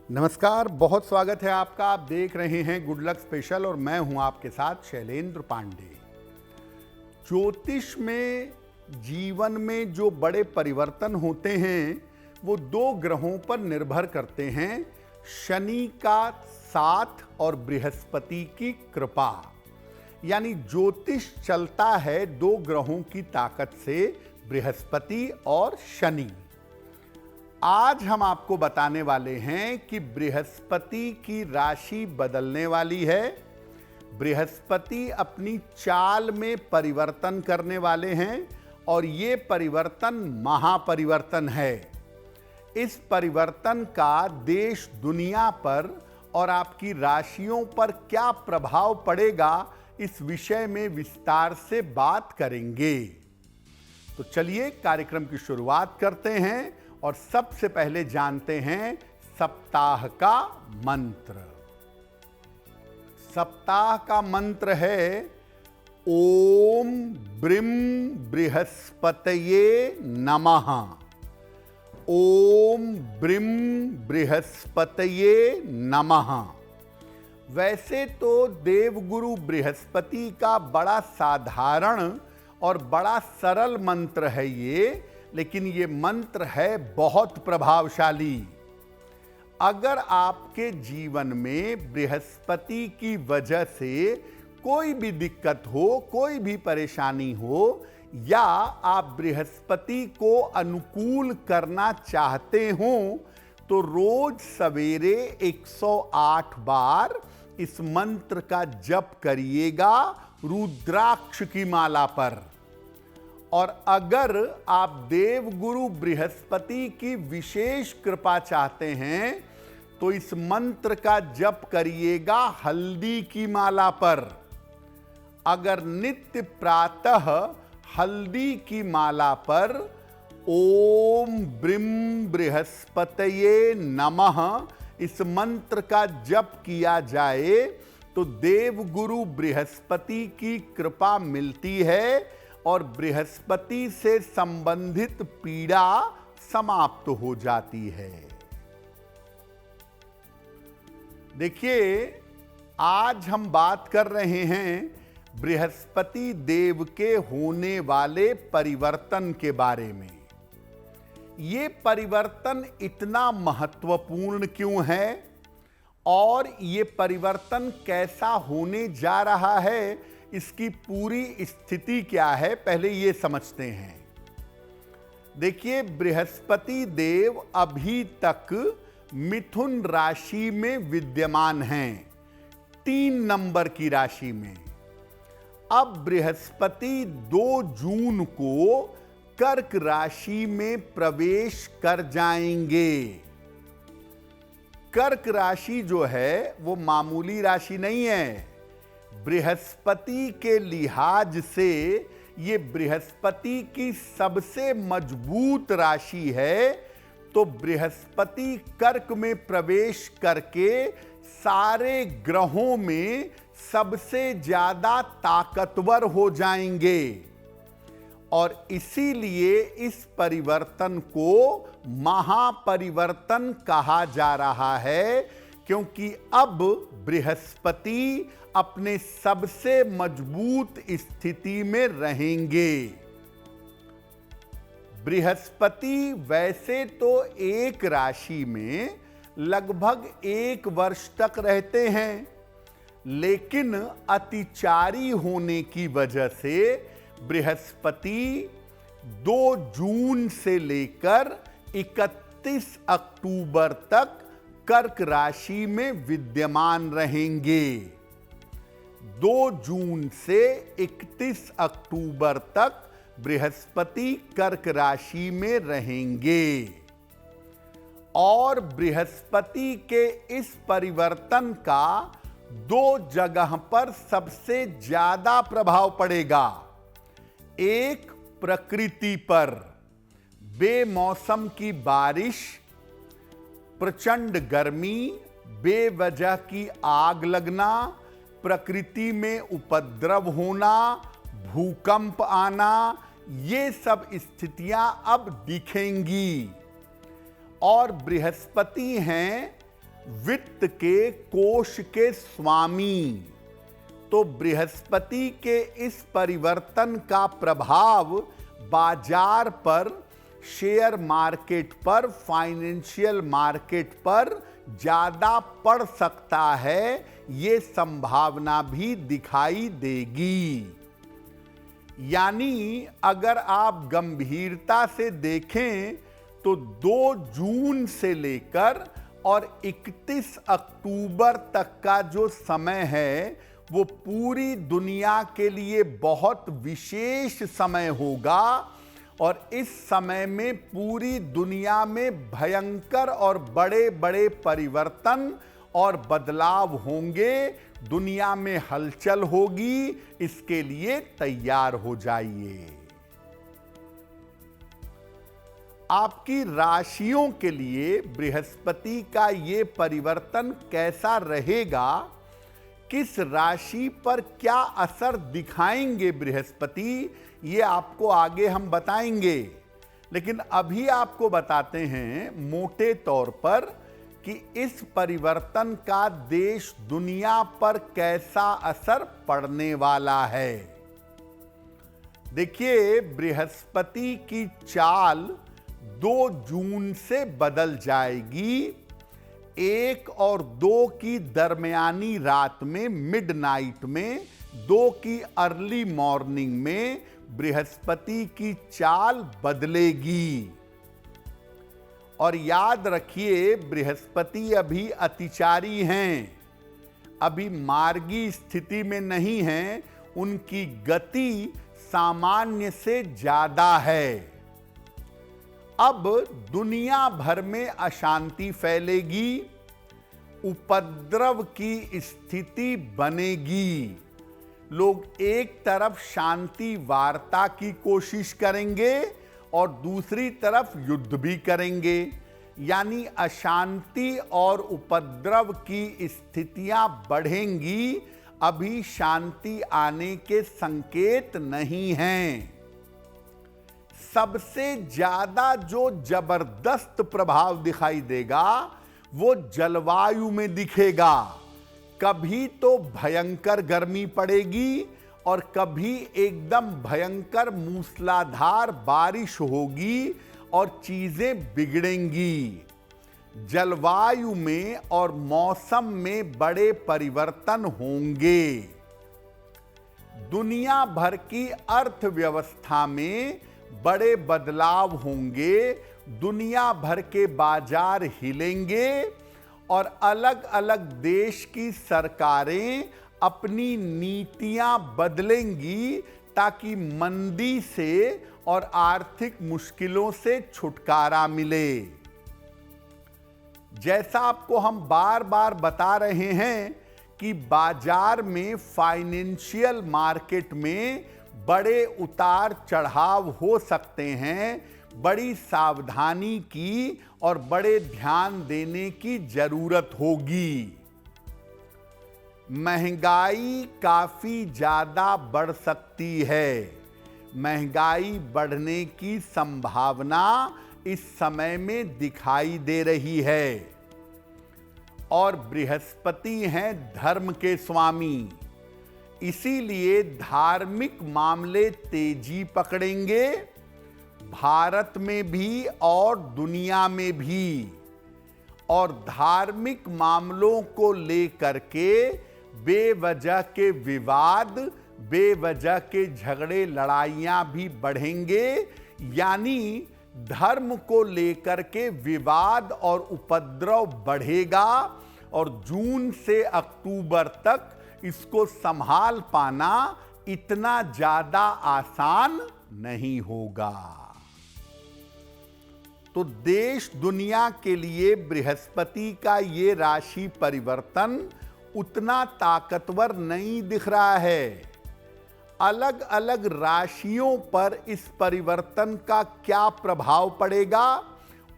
नमस्कार, बहुत स्वागत है आपका। आप देख रहे हैं गुड लक स्पेशल और मैं हूं आपके साथ शैलेंद्र पांडे। ज्योतिष में जीवन में जो बड़े परिवर्तन होते हैं वो दो ग्रहों पर निर्भर करते हैं, शनि का साथ और बृहस्पति की कृपा। यानी ज्योतिष चलता है दो ग्रहों की ताकत से, बृहस्पति और शनि। आज हम आपको बताने वाले हैं कि बृहस्पति की राशि बदलने वाली है। बृहस्पति अपनी चाल में परिवर्तन करने वाले हैं और ये परिवर्तन महापरिवर्तन है। इस परिवर्तन का देश दुनिया पर और आपकी राशियों पर क्या प्रभाव पड़ेगा, इस विषय में विस्तार से बात करेंगे। तो चलिए कार्यक्रम की शुरुआत करते हैं और सबसे पहले जानते हैं सप्ताह का मंत्र। सप्ताह का मंत्र है ओम ब्रीम बृहस्पतये नमः। ओम ब्रीम बृहस्पतये नमः। वैसे तो देवगुरु बृहस्पति का बड़ा साधारण और बड़ा सरल मंत्र है ये, लेकिन ये मंत्र है बहुत प्रभावशाली। अगर आपके जीवन में बृहस्पति की वजह से कोई भी दिक्कत हो, कोई भी परेशानी हो, या आप बृहस्पति को अनुकूल करना चाहते हो, तो रोज सवेरे 108 बार इस मंत्र का जप करिएगा रुद्राक्ष की माला पर। और अगर आप देवगुरु बृहस्पति की विशेष कृपा चाहते हैं तो इस मंत्र का जप करिएगा हल्दी की माला पर। अगर नित्य प्रातः हल्दी की माला पर ओम ब्रीम बृहस्पतये नमः इस मंत्र का जप किया जाए तो देवगुरु बृहस्पति की कृपा मिलती है और बृहस्पति से संबंधित पीड़ा समाप्त हो जाती है। देखिए, आज हम बात कर रहे हैं बृहस्पति देव के होने वाले परिवर्तन के बारे में। ये परिवर्तन इतना महत्वपूर्ण क्यों है और ये परिवर्तन कैसा होने जा रहा है, इसकी पूरी स्थिति क्या है, पहले ये समझते हैं। देखिए, बृहस्पति देव अभी तक मिथुन राशि में विद्यमान हैं, 3 नंबर की राशि में। अब बृहस्पति 2 जून को कर्क राशि में प्रवेश कर जाएंगे। कर्क राशि जो है वो मामूली राशि नहीं है। बृहस्पति के लिहाज से ये बृहस्पति की सबसे मजबूत राशि है। तो बृहस्पति कर्क में प्रवेश करके सारे ग्रहों में सबसे ज्यादा ताकतवर हो जाएंगे और इसीलिए इस परिवर्तन को महापरिवर्तन कहा जा रहा है, क्योंकि अब बृहस्पति अपने सबसे मजबूत स्थिति में रहेंगे। बृहस्पति वैसे तो एक राशि में लगभग 1 वर्ष तक रहते हैं, लेकिन अतिचारी होने की वजह से बृहस्पति 2 जून से लेकर 31 अक्टूबर तक कर्क राशि में विद्यमान रहेंगे। 2 जून से 31 अक्टूबर तक बृहस्पति कर्क राशि में रहेंगे और बृहस्पति के इस परिवर्तन का 2 जगह पर सबसे ज्यादा प्रभाव पड़ेगा। एक, प्रकृति पर, बेमौसम की बारिश, प्रचंड गर्मी, बेवजह की आग लगना, प्रकृति में उपद्रव होना, भूकंप आना, ये सब स्थितियां अब दिखेंगी। और बृहस्पति हैं वित्त के कोष के स्वामी। तो बृहस्पति के इस परिवर्तन का प्रभाव बाजार पर, शेयर मार्केट पर, फाइनेंशियल मार्केट पर ज्यादा पड़ सकता है, ये संभावना भी दिखाई देगी। यानी अगर आप गंभीरता से देखें तो 2 जून से लेकर और 31 अक्टूबर तक का जो समय है वो पूरी दुनिया के लिए बहुत विशेष समय होगा और इस समय में पूरी दुनिया में भयंकर और बड़े बड़े परिवर्तन और बदलाव होंगे, दुनिया में हलचल होगी। इसके लिए तैयार हो जाइए। आपकी राशियों के लिए बृहस्पति का ये परिवर्तन कैसा रहेगा, किस राशि पर क्या असर दिखाएंगे बृहस्पति, ये आपको आगे हम बताएंगे। लेकिन अभी आपको बताते हैं मोटे तौर पर कि इस परिवर्तन का देश दुनिया पर कैसा असर पड़ने वाला है। देखिए, बृहस्पति की चाल 2 जून से बदल जाएगी। 1 और 2 की दरमियानी रात में, मिडनाइट में, 2 की अर्ली मॉर्निंग में बृहस्पति की चाल बदलेगी। और याद रखिए, बृहस्पति अभी अतिचारी हैं, अभी मार्गी स्थिति में नहीं हैं, उनकी गति सामान्य से ज्यादा है। अब दुनिया भर में अशांति फैलेगी, उपद्रव की स्थिति बनेगी। लोग एक तरफ शांति वार्ता की कोशिश करेंगे और दूसरी तरफ युद्ध भी करेंगे। यानी अशांति और उपद्रव की स्थितियां बढ़ेंगी। अभी शांति आने के संकेत नहीं हैं। सबसे ज्यादा जो जबरदस्त प्रभाव दिखाई देगा वो जलवायु में दिखेगा। कभी तो भयंकर गर्मी पड़ेगी और कभी एकदम भयंकर मूसलाधार बारिश होगी और चीजें बिगड़ेंगी। जलवायु में और मौसम में बड़े परिवर्तन होंगे। दुनिया भर की अर्थव्यवस्था में बड़े बदलाव होंगे। दुनिया भर के बाजार हिलेंगे और अलग अलग देश की सरकारें अपनी नीतियां बदलेंगी ताकि मंदी से और आर्थिक मुश्किलों से छुटकारा मिले। जैसा आपको हम बार बार बता रहे हैं कि बाजार में, फाइनेंशियल मार्केट में बड़े उतार चढ़ाव हो सकते हैं। बड़ी सावधानी की और बड़े ध्यान देने की जरूरत होगी। महंगाई काफी ज्यादा बढ़ सकती है। महंगाई बढ़ने की संभावना इस समय में दिखाई दे रही है। और बृहस्पति हैं धर्म के स्वामी, इसीलिए धार्मिक मामले तेजी पकड़ेंगे, भारत में भी और दुनिया में भी। और धार्मिक मामलों को लेकर के बेवजह के विवाद, बेवजह के झगड़े, लड़ाइयां भी बढ़ेंगे। यानी धर्म को लेकर के विवाद और उपद्रव बढ़ेगा और जून से अक्टूबर तक इसको संभाल पाना इतना ज्यादा आसान नहीं होगा। तो देश दुनिया के लिए बृहस्पति का ये राशि परिवर्तन उतना ताकतवर नहीं दिख रहा है। अलग अलग राशियों पर इस परिवर्तन का क्या प्रभाव पड़ेगा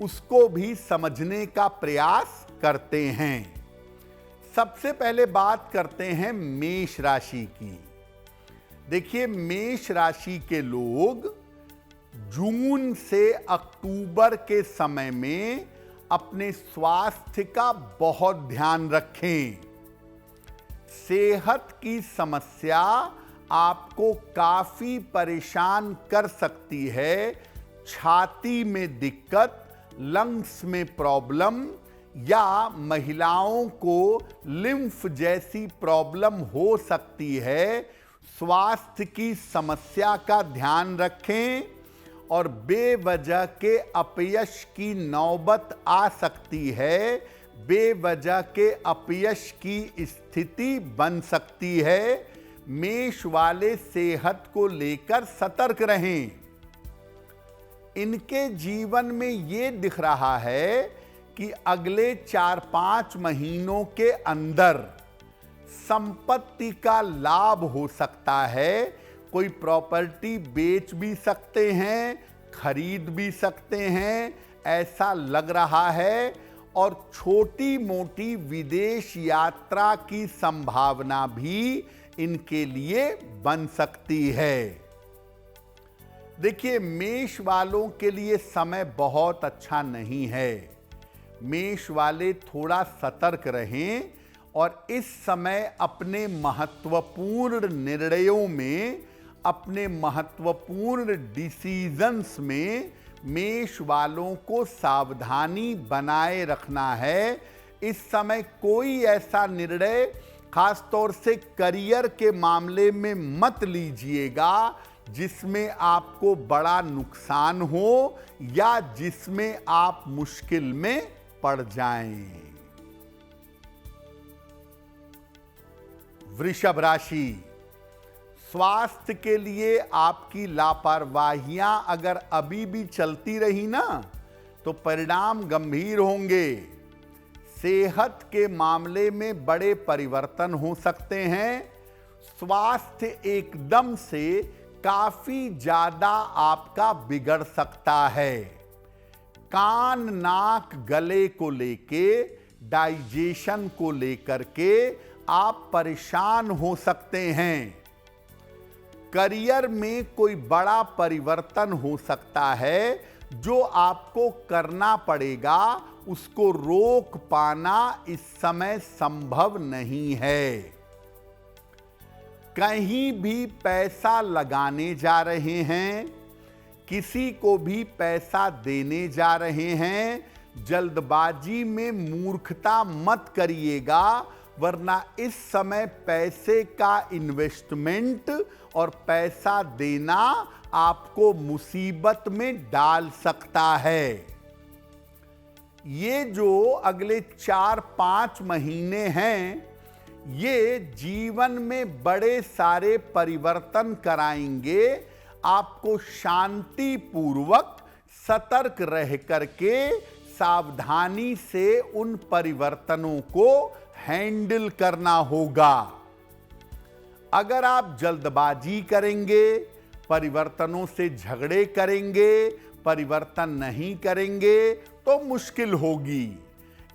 उसको भी समझने का प्रयास करते हैं। सबसे पहले बात करते हैं मेष राशि की। देखिए, मेष राशि के लोग जून से अक्टूबर के समय में अपने स्वास्थ्य का बहुत ध्यान रखें। सेहत की समस्या आपको काफी परेशान कर सकती है। छाती में दिक्कत, लंग्स में प्रॉब्लम या महिलाओं को लिम्फ जैसी प्रॉब्लम हो सकती है। स्वास्थ्य की समस्या का ध्यान रखें और बेवजह के अपयश की नौबत आ सकती है। बेवजह के अपयश की स्थिति बन सकती है। मेष वाले सेहत को लेकर सतर्क रहें। इनके जीवन में ये दिख रहा है कि अगले 4-5 महीनों के अंदर संपत्ति का लाभ हो सकता है। कोई प्रॉपर्टी बेच भी सकते हैं, खरीद भी सकते हैं, ऐसा लग रहा है। और छोटी मोटी विदेश यात्रा की संभावना भी इनके लिए बन सकती है। देखिए, मेष वालों के लिए समय बहुत अच्छा नहीं है। मेष वाले थोड़ा सतर्क रहें और इस समय अपने महत्वपूर्ण निर्णयों में, अपने महत्वपूर्ण डिसीजंस में मेष वालों को सावधानी बनाए रखना है। इस समय कोई ऐसा निर्णय खासतौर से करियर के मामले में मत लीजिएगा जिसमें आपको बड़ा नुकसान हो या जिसमें आप मुश्किल में पड़ जाएं। वृषभ राशि, स्वास्थ्य के लिए आपकी लापरवाहियां अगर अभी भी चलती रही ना तो परिणाम गंभीर होंगे। सेहत के मामले में बड़े परिवर्तन हो सकते हैं। स्वास्थ्य एकदम से काफी ज्यादा आपका बिगड़ सकता है। कान, नाक, गले को लेके, डाइजेशन को लेकर के आप परेशान हो सकते हैं। करियर में कोई बड़ा परिवर्तन हो सकता है जो आपको करना पड़ेगा। उसको रोक पाना इस समय संभव नहीं है। कहीं भी पैसा लगाने जा रहे हैं, किसी को भी पैसा देने जा रहे हैं, जल्दबाजी में मूर्खता मत करिएगा, वरना इस समय पैसे का इन्वेस्टमेंट और पैसा देना आपको मुसीबत में डाल सकता है। ये जो अगले 4-5 महीने हैं, ये जीवन में बड़े सारे परिवर्तन कराएंगे। आपको शांति पूर्वक, सतर्क रह करके, सावधानी से उन परिवर्तनों को हैंडल करना होगा। अगर आप जल्दबाजी करेंगे, परिवर्तनों से झगड़े करेंगे, परिवर्तन नहीं करेंगे तो मुश्किल होगी।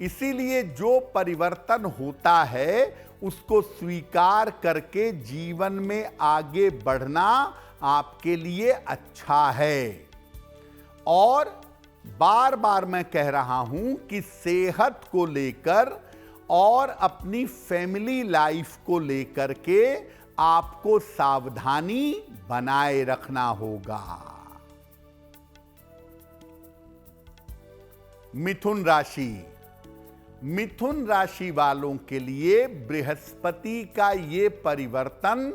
इसीलिए जो परिवर्तन होता है उसको स्वीकार करके जीवन में आगे बढ़ना आपके लिए अच्छा है। और बार बार मैं कह रहा हूं कि सेहत को लेकर और अपनी फैमिली लाइफ को लेकर के आपको सावधानी बनाए रखना होगा। मिथुन राशि, मिथुन राशि वालों के लिए बृहस्पति का ये परिवर्तन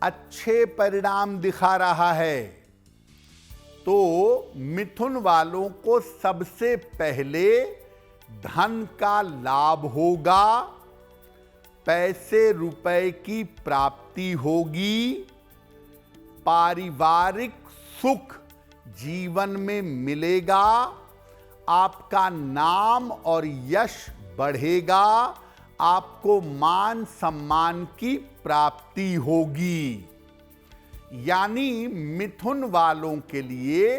अच्छे परिणाम दिखा रहा है। तो मिथुन वालों को सबसे पहले धन का लाभ होगा, पैसे रुपए की प्राप्ति होगी, पारिवारिक सुख जीवन में मिलेगा, आपका नाम और यश बढ़ेगा, आपको मान सम्मान की प्राप्ति होगी। यानी मिथुन वालों के लिए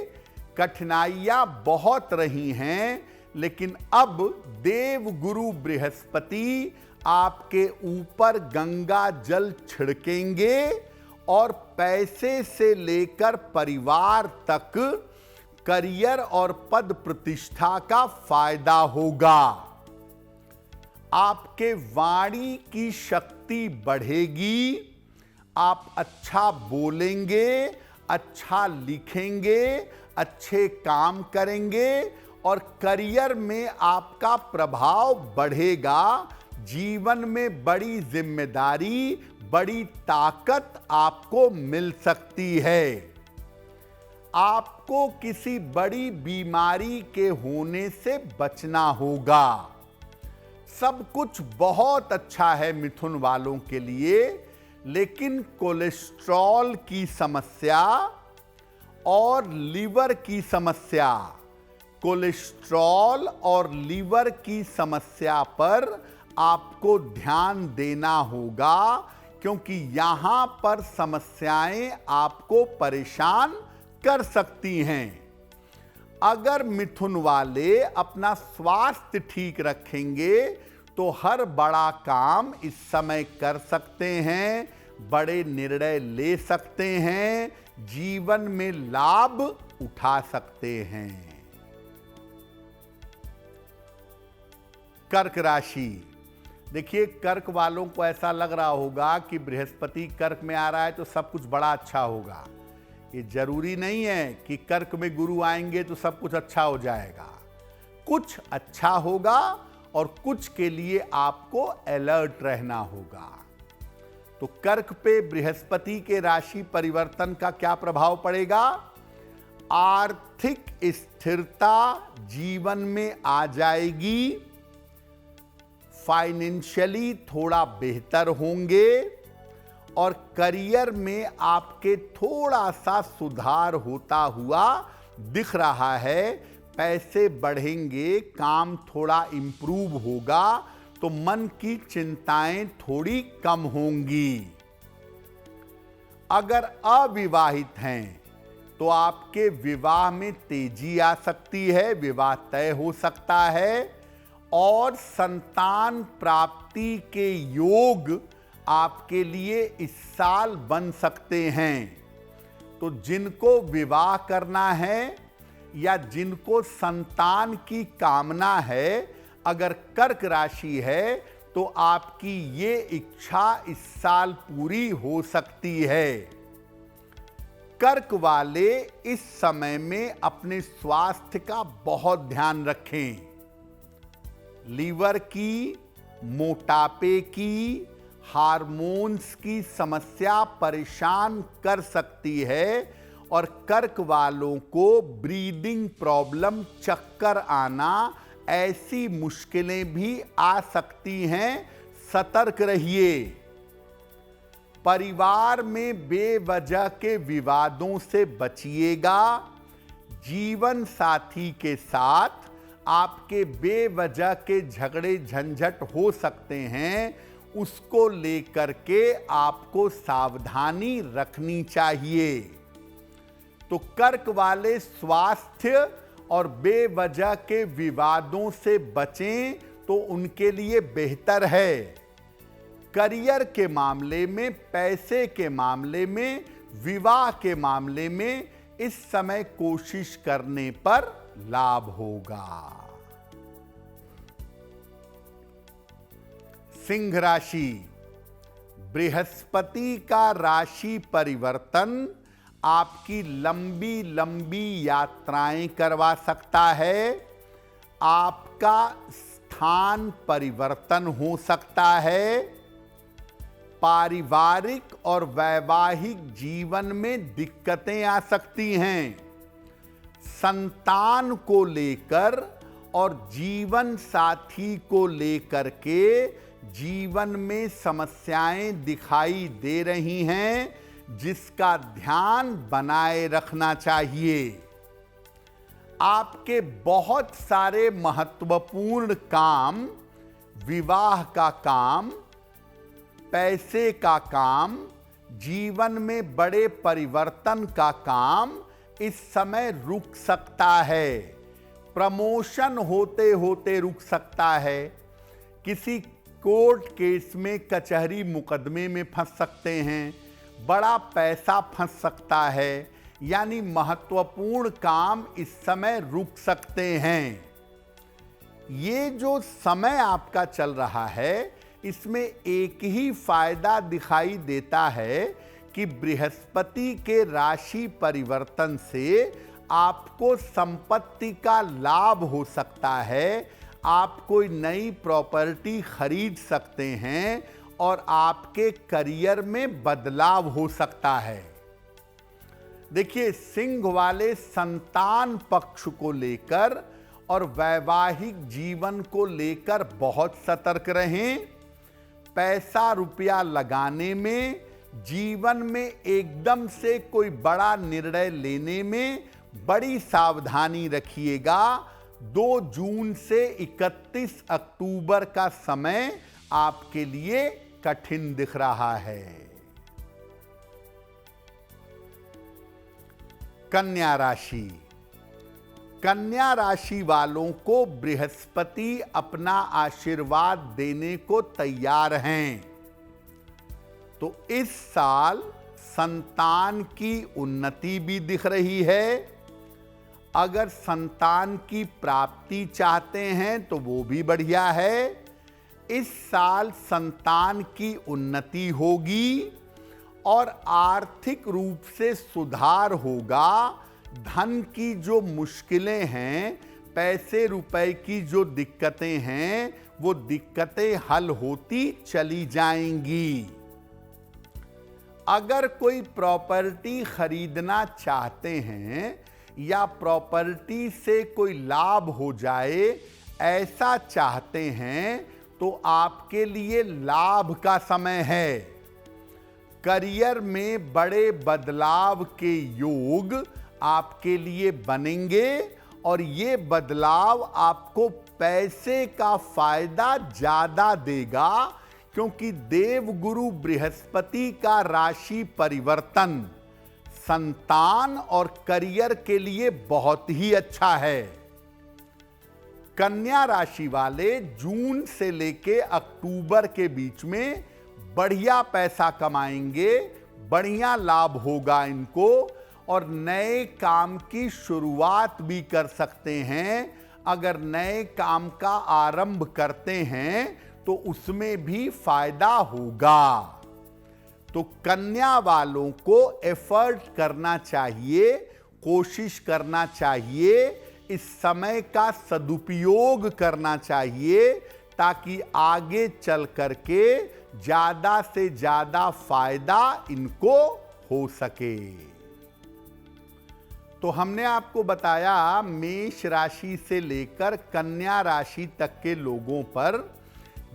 कठिनाइयां बहुत रही हैं, लेकिन अब देव गुरु बृहस्पति आपके ऊपर गंगा जल छिड़केंगे और पैसे से लेकर परिवार तक, करियर और पद प्रतिष्ठा का फायदा होगा। आपके वाणी की शक्ति बढ़ेगी, आप अच्छा बोलेंगे, अच्छा लिखेंगे, अच्छे काम करेंगे और करियर में आपका प्रभाव बढ़ेगा। जीवन में बड़ी जिम्मेदारी, बड़ी ताकत आपको मिल सकती है। आपको किसी बड़ी बीमारी के होने से बचना होगा। सब कुछ बहुत अच्छा है मिथुन वालों के लिए, लेकिन कोलेस्ट्रॉल की समस्या और लीवर की समस्या, कोलेस्ट्रॉल और लीवर की समस्या पर आपको ध्यान देना होगा, क्योंकि यहां पर समस्याएं आपको परेशान कर सकती हैं। अगर मिथुन वाले अपना स्वास्थ्य ठीक रखेंगे तो हर बड़ा काम इस समय कर सकते हैं, बड़े निर्णय ले सकते हैं, जीवन में लाभ उठा सकते हैं। कर्क राशि, देखिए कर्क वालों को ऐसा लग रहा होगा कि बृहस्पति कर्क में आ रहा है तो सब कुछ बड़ा अच्छा होगा। ये जरूरी नहीं है कि कर्क में गुरु आएंगे तो सब कुछ अच्छा हो जाएगा। कुछ अच्छा होगा और कुछ के लिए आपको अलर्ट रहना होगा। तो कर्क पे बृहस्पति के राशि परिवर्तन का क्या प्रभाव पड़ेगा? आर्थिक स्थिरता जीवन में आ जाएगी, फाइनेंशियली थोड़ा बेहतर होंगे और करियर में आपके थोड़ा सा सुधार होता हुआ दिख रहा है। पैसे बढ़ेंगे, काम थोड़ा इंप्रूव होगा, तो मन की चिंताएं थोड़ी कम होंगी। अगर अविवाहित हैं तो आपके विवाह में तेजी आ सकती है, विवाह तय हो सकता है और संतान प्राप्ति के योग आपके लिए इस साल बन सकते हैं। तो जिनको विवाह करना है या जिनको संतान की कामना है, अगर कर्क राशि है तो आपकी ये इच्छा इस साल पूरी हो सकती है। कर्क वाले इस समय में अपने स्वास्थ्य का बहुत ध्यान रखें। लीवर की, मोटापे की, हार्मोन्स की समस्या परेशान कर सकती है और कर्क वालों को ब्रीदिंग प्रॉब्लम, चक्कर आना, ऐसी मुश्किलें भी आ सकती हैं। सतर्क रहिए। परिवार में बेवजह के विवादों से बचिएगा। जीवन साथी के साथ आपके बेवजह के झगड़े झंझट हो सकते हैं, उसको लेकर के आपको सावधानी रखनी चाहिए। तो कर्क वाले स्वास्थ्य और बेवजह के विवादों से बचें तो उनके लिए बेहतर है। करियर के मामले में, पैसे के मामले में, विवाह के मामले में इस समय कोशिश करने पर लाभ होगा। सिंह राशि, बृहस्पति का राशि परिवर्तन आपकी लंबी लंबी यात्राएं करवा सकता है। आपका स्थान परिवर्तन हो सकता है। पारिवारिक और वैवाहिक जीवन में दिक्कतें आ सकती हैं। संतान को लेकर और जीवन साथी को लेकर के जीवन में समस्याएं दिखाई दे रही हैं, जिसका ध्यान बनाए रखना चाहिए। आपके बहुत सारे महत्वपूर्ण काम, विवाह का काम, पैसे का काम, जीवन में बड़े परिवर्तन का काम इस समय रुक सकता है। प्रमोशन होते होते रुक सकता है। किसी कोर्ट केस में, कचहरी मुकदमे में फंस सकते हैं। बड़ा पैसा फंस सकता है यानी महत्वपूर्ण काम इस समय रुक सकते हैं। ये जो समय आपका चल रहा है, इसमें एक ही फायदा दिखाई देता है कि बृहस्पति के राशि परिवर्तन से आपको संपत्ति का लाभ हो सकता है, आप कोई नई प्रॉपर्टी खरीद सकते हैं और आपके करियर में बदलाव हो सकता है। देखिए, सिंह वाले संतान पक्ष को लेकर और वैवाहिक जीवन को लेकर बहुत सतर्क रहें। पैसा रुपया लगाने में, जीवन में एकदम से कोई बड़ा निर्णय लेने में बड़ी सावधानी रखिएगा। 2 जून से 31 अक्टूबर का समय आपके लिए कठिन दिख रहा है। कन्या राशि। कन्या राशि वालों को बृहस्पति अपना आशीर्वाद देने को तैयार हैं। तो इस साल संतान की उन्नति भी दिख रही है। अगर संतान की प्राप्ति चाहते हैं तो वो भी बढ़िया है। इस साल संतान की उन्नति होगी और आर्थिक रूप से सुधार होगा। धन की जो मुश्किलें हैं, पैसे रुपए की जो दिक्कतें हैं, वो दिक्कतें हल होती चली जाएंगी। अगर कोई प्रॉपर्टी खरीदना चाहते हैं या प्रॉपर्टी से कोई लाभ हो जाए ऐसा चाहते हैं तो आपके लिए लाभ का समय है। करियर में बड़े बदलाव के योग आपके लिए बनेंगे और ये बदलाव आपको पैसे का फायदा ज्यादा देगा, क्योंकि देवगुरु बृहस्पति का राशि परिवर्तन संतान और करियर के लिए बहुत ही अच्छा है। कन्या राशि वाले जून से लेके अक्टूबर के बीच में बढ़िया पैसा कमाएंगे, बढ़िया लाभ होगा इनको और नए काम की शुरुआत भी कर सकते हैं। अगर नए काम का आरंभ करते हैं तो उसमें भी फायदा होगा। तो कन्या वालों को एफर्ट करना चाहिए, कोशिश करना चाहिए, इस समय का सदुपयोग करना चाहिए ताकि आगे चल करके ज्यादा से ज्यादा फायदा इनको हो सके। तो हमने आपको बताया मेष राशि से लेकर कन्या राशि तक के लोगों पर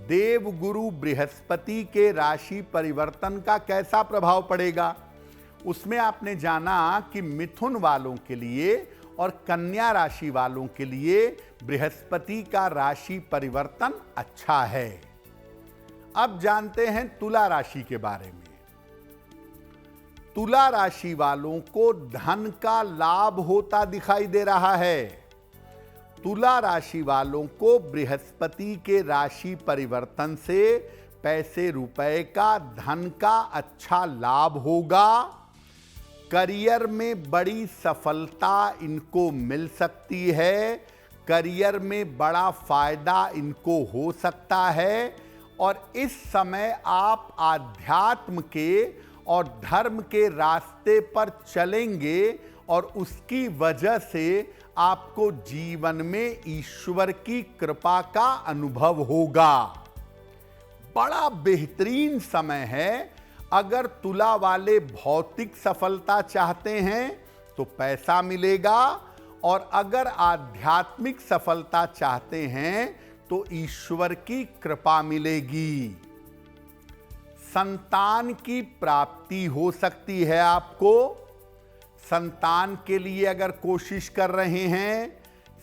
देवगुरु बृहस्पति के राशि परिवर्तन का कैसा प्रभाव पड़ेगा। उसमें आपने जाना कि मिथुन वालों के लिए और कन्या राशि वालों के लिए बृहस्पति का राशि परिवर्तन अच्छा है। अब जानते हैं तुला राशि के बारे में। तुला राशि वालों को धन का लाभ होता दिखाई दे रहा है। तुला राशि वालों को बृहस्पति के राशि परिवर्तन से पैसे रुपए का, धन का अच्छा लाभ होगा। करियर में बड़ी सफलता इनको मिल सकती है। करियर में बड़ा फायदा इनको हो सकता है और इस समय आप आध्यात्म के और धर्म के रास्ते पर चलेंगे और उसकी वजह से आपको जीवन में ईश्वर की कृपा का अनुभव होगा। बड़ा बेहतरीन समय है। अगर तुला वाले भौतिक सफलता चाहते हैं तो पैसा मिलेगा और अगर आध्यात्मिक सफलता चाहते हैं तो ईश्वर की कृपा मिलेगी। संतान की प्राप्ति हो सकती है आपको। संतान के लिए अगर कोशिश कर रहे हैं,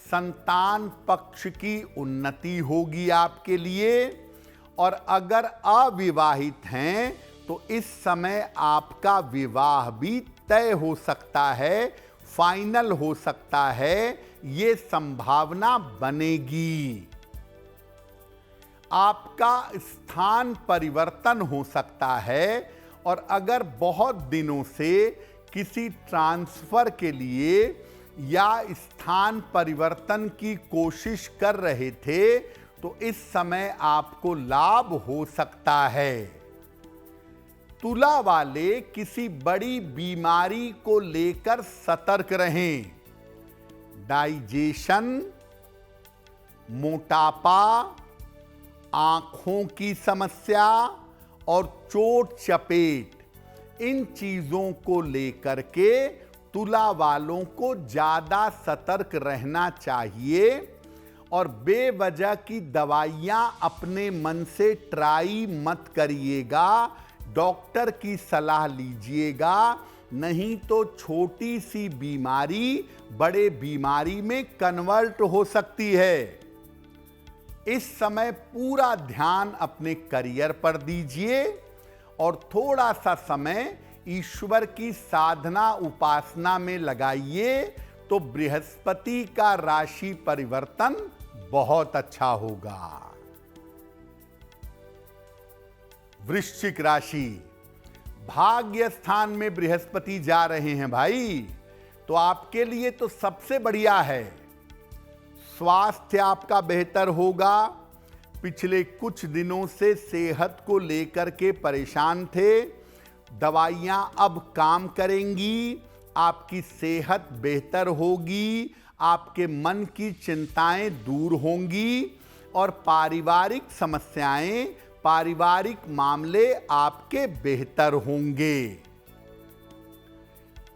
संतान पक्ष की उन्नति होगी आपके लिए। और अगर अविवाहित हैं तो इस समय आपका विवाह भी तय हो सकता है, फाइनल हो सकता है, ये संभावना बनेगी। आपका स्थान परिवर्तन हो सकता है और अगर बहुत दिनों से किसी ट्रांसफर के लिए या स्थान परिवर्तन की कोशिश कर रहे थे तो इस समय आपको लाभ हो सकता है। तुला वाले किसी बड़ी बीमारी को लेकर सतर्क रहें। डाइजेशन, मोटापा, आंखों की समस्या और चोट चपेट, इन चीजों को लेकर के तुला वालों को ज्यादा सतर्क रहना चाहिए और बेवजह की दवाइयां अपने मन से ट्राई मत करिएगा। डॉक्टर की सलाह लीजिएगा, नहीं तो छोटी सी बीमारी बड़े बीमारी में कन्वर्ट हो सकती है। इस समय पूरा ध्यान अपने करियर पर दीजिए और थोड़ा सा समय ईश्वर की साधना उपासना में लगाइए तो बृहस्पति का राशि परिवर्तन बहुत अच्छा होगा। वृश्चिक राशि, भाग्य स्थान में बृहस्पति जा रहे हैं भाई, तो आपके लिए तो सबसे बढ़िया है। स्वास्थ्य आपका बेहतर होगा। पिछले कुछ दिनों से सेहत को लेकर के परेशान थे, दवाइयां अब काम करेंगी, आपकी सेहत बेहतर होगी, आपके मन की चिंताएं दूर होंगी और पारिवारिक समस्याएं, पारिवारिक मामले आपके बेहतर होंगे।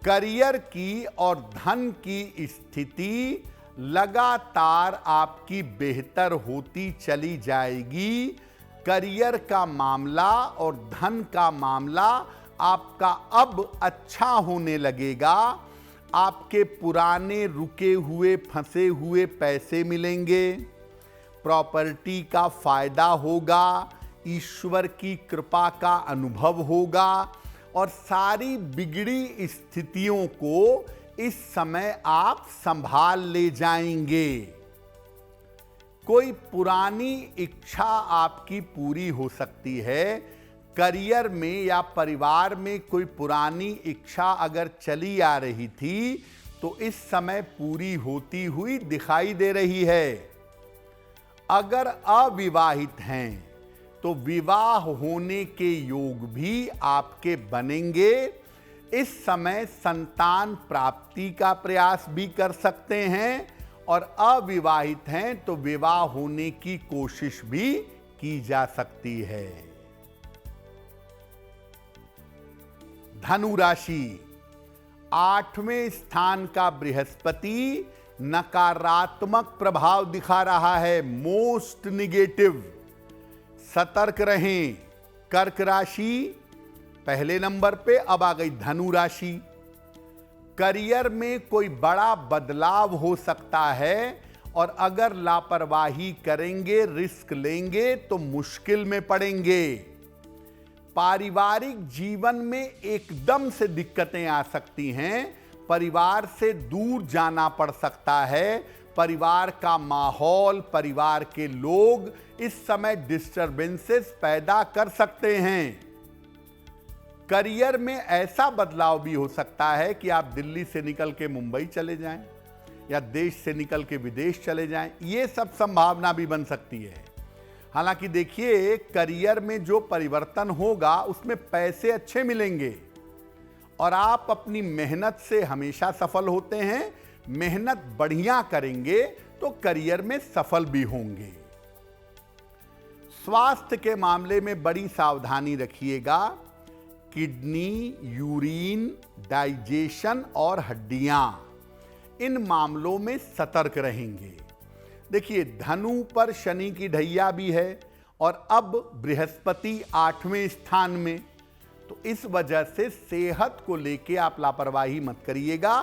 करियर की और धन की स्थिति लगातार आपकी बेहतर होती चली जाएगी। करियर का मामला और धन का मामला आपका अब अच्छा होने लगेगा। आपके पुराने रुके हुए फंसे हुए पैसे मिलेंगे, प्रॉपर्टी का फायदा होगा, ईश्वर की कृपा का अनुभव होगा और सारी बिगड़ी स्थितियों को इस समय आप संभाल ले जाएंगे। कोई पुरानी इच्छा आपकी पूरी हो सकती है। करियर में या परिवार में कोई पुरानी इच्छा अगर चली आ रही थी तो इस समय पूरी होती हुई दिखाई दे रही है। अगर अविवाहित हैं तो विवाह होने के योग भी आपके बनेंगे। इस समय संतान प्राप्ति का प्रयास भी कर सकते हैं और अविवाहित हैं तो विवाह होने की कोशिश भी की जा सकती है। धनु राशि, 8वें स्थान का बृहस्पति नकारात्मक प्रभाव दिखा रहा है, मोस्ट निगेटिव। सतर्क रहें। कर्क राशि पहले नंबर पे, अब आ गई धनु राशि। करियर में कोई बड़ा बदलाव हो सकता है और अगर लापरवाही करेंगे, रिस्क लेंगे तो मुश्किल में पड़ेंगे। पारिवारिक जीवन में एकदम से दिक्कतें आ सकती हैं। परिवार से दूर जाना पड़ सकता है। परिवार का माहौल, परिवार के लोग इस समय डिस्टरबेंसेस पैदा कर सकते हैं। करियर में ऐसा बदलाव भी हो सकता है कि आप दिल्ली से निकल के मुंबई चले जाएं या देश से निकल के विदेश चले जाएं। ये सब संभावना भी बन सकती है। हालांकि देखिए, करियर में जो परिवर्तन होगा उसमें पैसे अच्छे मिलेंगे और आप अपनी मेहनत से हमेशा सफल होते हैं। मेहनत बढ़िया करेंगे तो करियर में सफल भी होंगे। स्वास्थ्य के मामले में बड़ी सावधानी रखिएगा। किडनी, यूरिन, डाइजेशन और हड्डियां, इन मामलों में सतर्क रहेंगे। देखिए, धनु पर शनि की ढैया भी है और अब बृहस्पति 8वें स्थान में, तो इस वजह से सेहत को लेके आप लापरवाही मत करिएगा।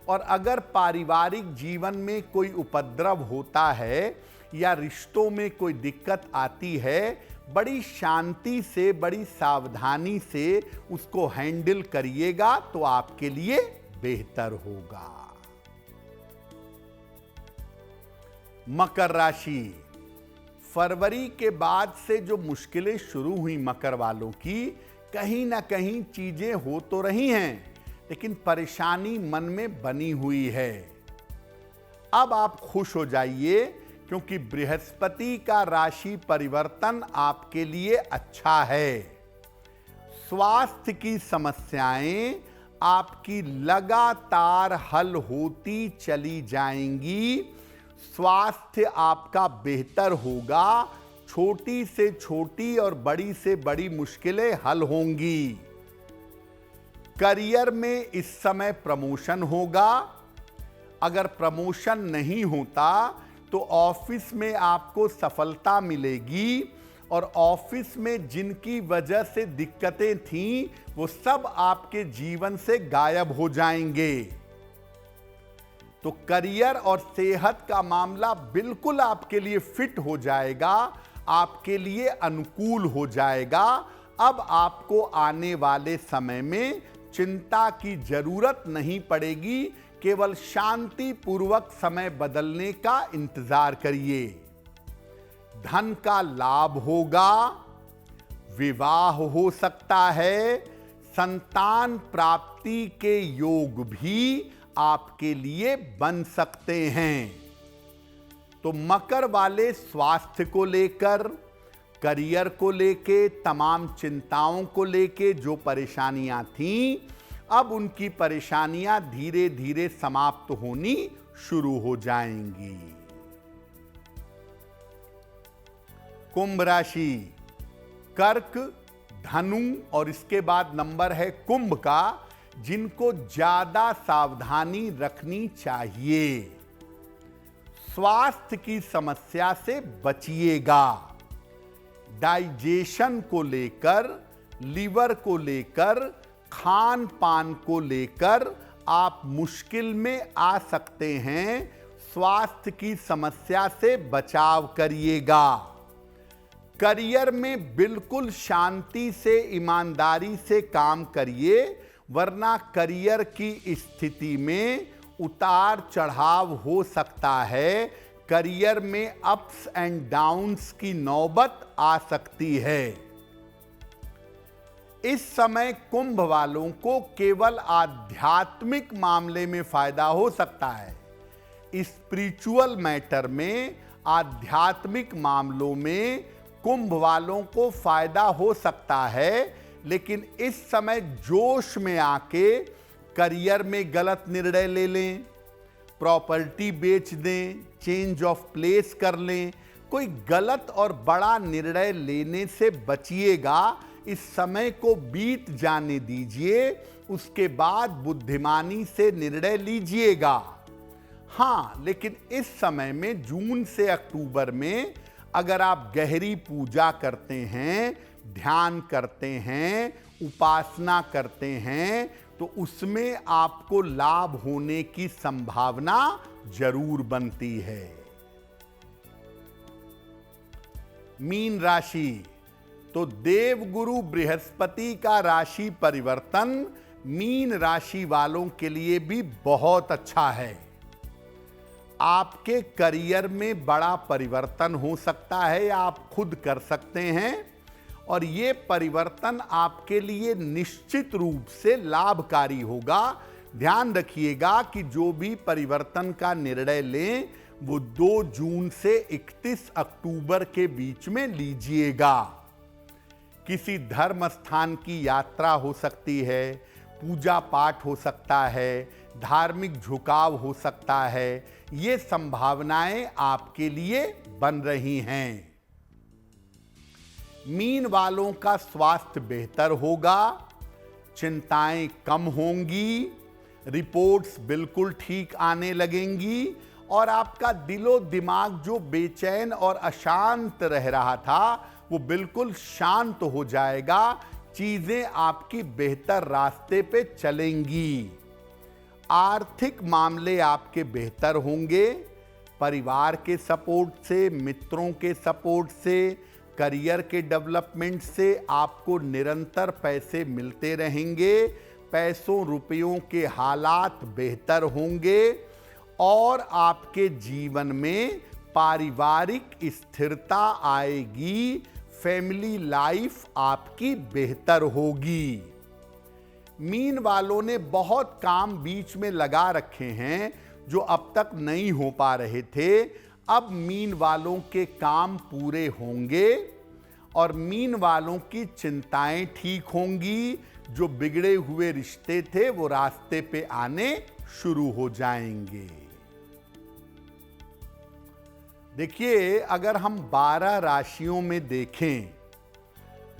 और अगर पारिवारिक जीवन में कोई उपद्रव होता है या रिश्तों में कोई दिक्कत आती है, बड़ी शांति से, बड़ी सावधानी से उसको हैंडल करिएगा तो आपके लिए बेहतर होगा। मकर राशि, फरवरी के बाद से जो मुश्किलें शुरू हुई मकर वालों की, कहीं ना कहीं चीजें हो तो रही हैं, लेकिन परेशानी मन में बनी हुई है। अब आप खुश हो जाइए, क्योंकि बृहस्पति का राशि परिवर्तन आपके लिए अच्छा है। स्वास्थ्य की समस्याएं आपकी लगातार हल होती चली जाएंगी। स्वास्थ्य आपका बेहतर होगा। छोटी से छोटी और बड़ी से बड़ी मुश्किलें हल होंगी। करियर में इस समय प्रमोशन होगा। अगर प्रमोशन नहीं होता तो ऑफिस में आपको सफलता मिलेगी, और ऑफिस में जिनकी वजह से दिक्कतें थीं वो सब आपके जीवन से गायब हो जाएंगे। तो करियर और सेहत का मामला बिल्कुल आपके लिए फिट हो जाएगा, आपके लिए अनुकूल हो जाएगा। अब आपको आने वाले समय में चिंता की जरूरत नहीं पड़ेगी। केवल शांति पूर्वक समय बदलने का इंतजार करिए। धन का लाभ होगा। विवाह हो सकता है। संतान प्राप्ति के योग भी आपके लिए बन सकते हैं। तो मकर वाले स्वास्थ्य को लेकर, करियर को लेके, तमाम चिंताओं को लेके जो परेशानियां थीं, अब उनकी परेशानियां धीरे धीरे समाप्त होनी शुरू हो जाएंगी। कुंभ राशि, कर्क, धनु और इसके बाद नंबर है कुंभ का, जिनको ज्यादा सावधानी रखनी चाहिए। स्वास्थ्य की समस्या से बचिएगा। डाइजेशन को लेकर, लीवर को लेकर, खान पान को लेकर आप मुश्किल में आ सकते हैं। स्वास्थ्य की समस्या से बचाव करिएगा। करियर में बिल्कुल शांति से, ईमानदारी से काम करिए, वरना करियर की स्थिति में उतार चढ़ाव हो सकता है। करियर में अप्स एंड डाउन्स की नौबत आ सकती है। इस समय कुंभ वालों को केवल आध्यात्मिक मामले में फायदा हो सकता है। स्पिरिचुअल मैटर में, आध्यात्मिक मामलों में कुंभ वालों को फायदा हो सकता है, लेकिन इस समय जोश में आके करियर में गलत निर्णय ले लें, प्रॉपर्टी बेच दें, चेंज ऑफ प्लेस कर लें, कोई गलत और बड़ा निर्णय लेने से बचिएगा। इस समय को बीत जाने दीजिए, उसके बाद बुद्धिमानी से निर्णय लीजिएगा। हाँ, लेकिन इस समय में जून से अक्टूबर में अगर आप गहरी पूजा करते हैं, ध्यान करते हैं, उपासना करते हैं, तो उसमें आपको लाभ होने की संभावना जरूर बनती है। मीन राशि, तो देवगुरु बृहस्पति का राशि परिवर्तन मीन राशि वालों के लिए भी बहुत अच्छा है। आपके करियर में बड़ा परिवर्तन हो सकता है, या आप खुद कर सकते हैं, और ये परिवर्तन आपके लिए निश्चित रूप से लाभकारी होगा। ध्यान रखिएगा कि जो भी परिवर्तन का निर्णय लें वो 2 जून से 31 अक्टूबर के बीच में लीजिएगा। किसी धर्म स्थान की यात्रा हो सकती है, पूजा पाठ हो सकता है, धार्मिक झुकाव हो सकता है। ये संभावनाएं आपके लिए बन रही हैं। मीन वालों का स्वास्थ्य बेहतर होगा, चिंताएं कम होंगी, रिपोर्ट्स बिल्कुल ठीक आने लगेंगी, और आपका दिलो दिमाग जो बेचैन और अशांत रह रहा था वो बिल्कुल शांत हो जाएगा। चीजें आपकी बेहतर रास्ते पे चलेंगी। आर्थिक मामले आपके बेहतर होंगे। परिवार के सपोर्ट से, मित्रों के सपोर्ट से, करियर के डेवलपमेंट से आपको निरंतर पैसे मिलते रहेंगे। पैसों रुपयों के हालात बेहतर होंगे, और आपके जीवन में पारिवारिक स्थिरता आएगी। फैमिली लाइफ आपकी बेहतर होगी। मीन वालों ने बहुत काम बीच में लगा रखे हैं जो अब तक नहीं हो पा रहे थे। अब मीन वालों के काम पूरे होंगे और मीन वालों की चिंताएं ठीक होंगी। जो बिगड़े हुए रिश्ते थे वो रास्ते पे आने शुरू हो जाएंगे। देखिए, अगर हम 12 राशियों में देखें,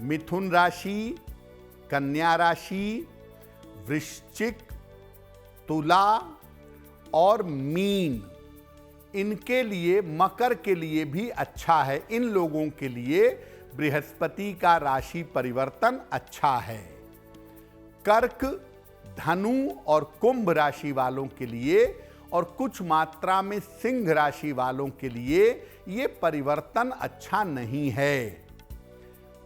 मिथुन राशि, कन्या राशि, वृश्चिक, तुला और मीन, इनके लिए, मकर के लिए भी अच्छा है। इन लोगों के लिए बृहस्पति का राशि परिवर्तन अच्छा है। कर्क, धनु और कुंभ राशि वालों के लिए और कुछ मात्रा में सिंह राशि वालों के लिए यह परिवर्तन अच्छा नहीं है।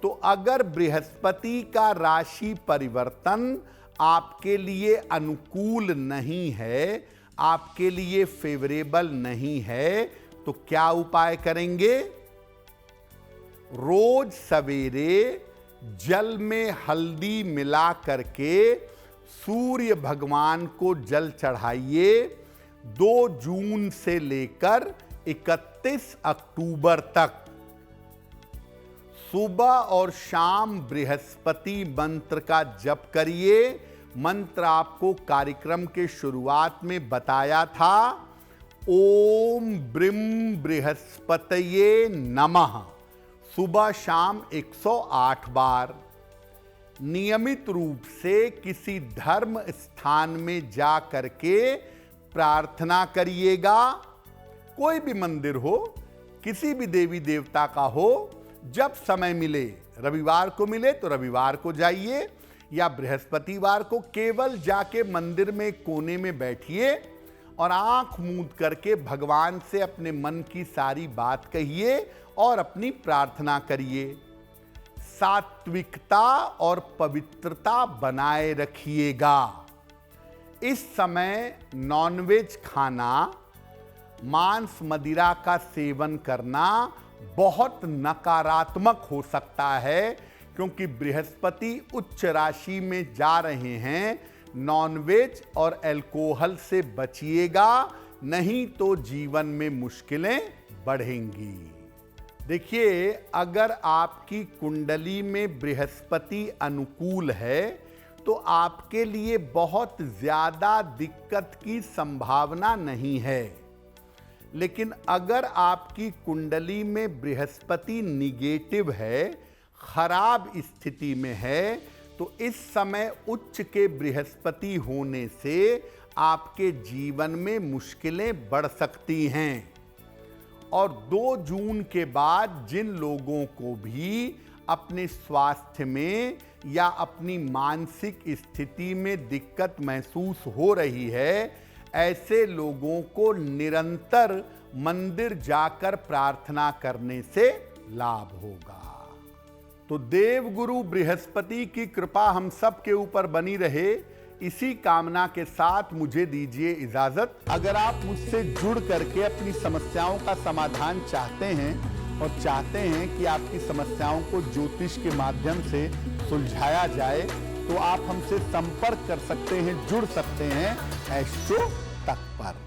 तो अगर बृहस्पति का राशि परिवर्तन आपके लिए अनुकूल नहीं है, आपके लिए फेवरेबल नहीं है, तो क्या उपाय करेंगे? रोज सवेरे जल में हल्दी मिला करके सूर्य भगवान को जल चढ़ाइए। 2 जून से लेकर 31 अक्टूबर तक सुबह और शाम बृहस्पति मंत्र का जप करिए। मंत्र आपको कार्यक्रम के शुरुआत में बताया था। ओम ब्रीम बृहस्पतये नमः, सुबह शाम 108 बार। नियमित रूप से किसी धर्म स्थान में जा करके प्रार्थना करिएगा। कोई भी मंदिर हो, किसी भी देवी देवता का हो, जब समय मिले, रविवार को मिले तो रविवार को जाइए या बृहस्पतिवार को केवल जाके मंदिर में कोने में बैठिए और आंख मूंद करके भगवान से अपने मन की सारी बात कहिए और अपनी प्रार्थना करिए। सात्विकता और पवित्रता बनाए रखिएगा। इस समय नॉनवेज खाना, मांस मदिरा का सेवन करना बहुत नकारात्मक हो सकता है, क्योंकि बृहस्पति उच्च राशि में जा रहे हैं। नॉनवेज और अल्कोहल से बचिएगा, नहीं तो जीवन में मुश्किलें बढ़ेंगी। देखिए, अगर आपकी कुंडली में बृहस्पति अनुकूल है तो आपके लिए बहुत ज्यादा दिक्कत की संभावना नहीं है। लेकिन अगर आपकी कुंडली में बृहस्पति निगेटिव है, खराब स्थिति में है, तो इस समय उच्च के बृहस्पति होने से आपके जीवन में मुश्किलें बढ़ सकती हैं। और 2 जून के बाद जिन लोगों को भी अपने स्वास्थ्य में या अपनी मानसिक स्थिति में दिक्कत महसूस हो रही है, ऐसे लोगों को निरंतर मंदिर जाकर प्रार्थना करने से लाभ होगा। तो देवगुरु बृहस्पति की कृपा हम सब के ऊपर बनी रहे, इसी कामना के साथ मुझे दीजिए इजाजत। अगर आप मुझसे जुड़ करके अपनी समस्याओं का समाधान चाहते हैं और चाहते हैं कि आपकी समस्याओं को ज्योतिष के माध्यम से सुलझाया जाए, तो आप हमसे संपर्क कर सकते हैं, जुड़ सकते हैं एस्ट्रो तक पर।